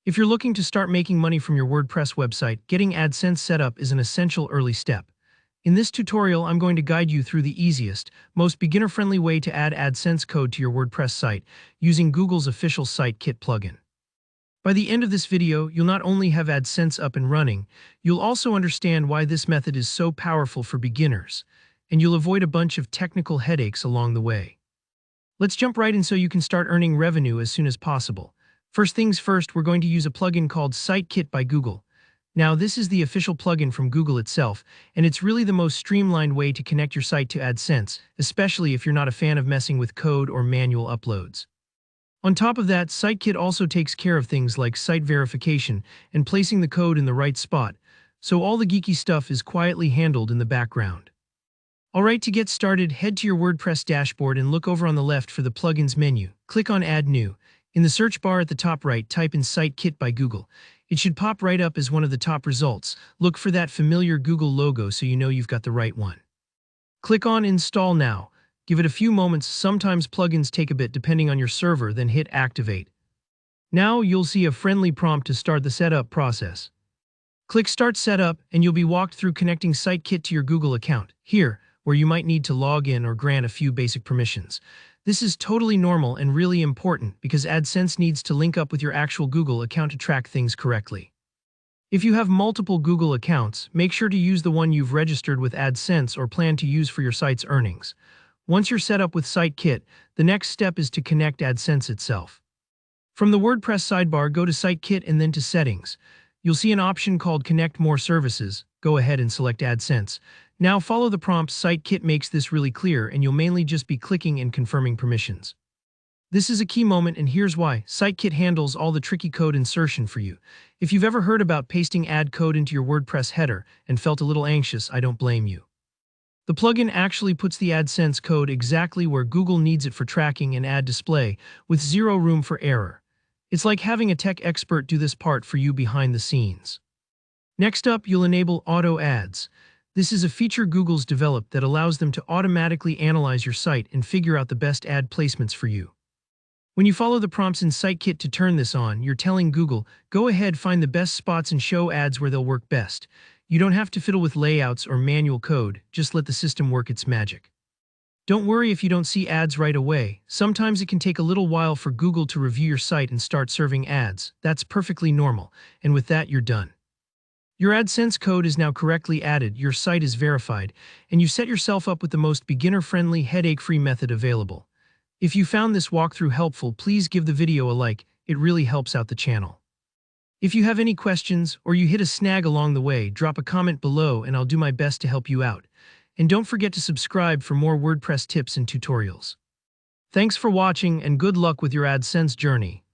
If you're looking to start making money from your WordPress website, getting AdSense set up is an essential early step. In this tutorial, I'm going to guide you through the easiest, most beginner-friendly way to add AdSense code to your WordPress site using Google's official Site Kit plugin. By the end of this video, you'll not only have AdSense up and running, you'll also understand why this method is so powerful for beginners, and you'll avoid a bunch of technical headaches along the way. Let's jump right in so you can start earning revenue as soon as possible. First things first, we're going to use a plugin called Site Kit by Google. Now, this is the official plugin from Google itself, and it's really the most streamlined way to connect your site to AdSense, especially if you're not a fan of messing with code or manual uploads. On top of that, Site Kit also takes care of things like site verification and placing the code in the right spot, so all the geeky stuff is quietly handled in the background. Alright, to get started, head to your WordPress dashboard and look over on the left for the Plugins menu. Click on Add New. In the search bar at the top right, type in Site Kit by Google. It should pop right up as one of the top results. Look for that familiar Google logo so you know you've got the right one. Click on Install Now. Give it a few moments. Sometimes plugins take a bit depending on your server, then hit Activate. Now you'll see a friendly prompt to start the setup process. Click Start Setup and you'll be walked through connecting Site Kit to your Google account. Here, where you might need to log in or grant a few basic permissions. This is totally normal and really important because AdSense needs to link up with your actual Google account to track things correctly. If you have multiple Google accounts, make sure to use the one you've registered with AdSense or plan to use for your site's earnings. Once you're set up with Site Kit, the next step is to connect AdSense itself. From the WordPress sidebar, go to Site Kit and then to Settings. You'll see an option called Connect More Services. Go ahead and select AdSense. Now follow the prompts. Site Kit makes this really clear and you'll mainly just be clicking and confirming permissions. This is a key moment and here's why. Site Kit handles all the tricky code insertion for you. If you've ever heard about pasting ad code into your WordPress header and felt a little anxious, I don't blame you. The plugin actually puts the AdSense code exactly where Google needs it for tracking and ad display, with zero room for error. It's like having a tech expert do this part for you behind the scenes. Next up, you'll enable Auto Ads. This is a feature Google's developed that allows them to automatically analyze your site and figure out the best ad placements for you. When you follow the prompts in Site Kit to turn this on, you're telling Google, go ahead, find the best spots and show ads where they'll work best. You don't have to fiddle with layouts or manual code, just let the system work its magic. Don't worry if you don't see ads right away. Sometimes it can take a little while for Google to review your site and start serving ads. That's perfectly normal, and with that, you're done. Your AdSense code is now correctly added, your site is verified, and you've set yourself up with the most beginner-friendly, headache-free method available. If you found this walkthrough helpful, please give the video a like. It really helps out the channel. If you have any questions or you hit a snag along the way, drop a comment below and I'll do my best to help you out. And don't forget to subscribe for more WordPress tips and tutorials. Thanks for watching and good luck with your AdSense journey.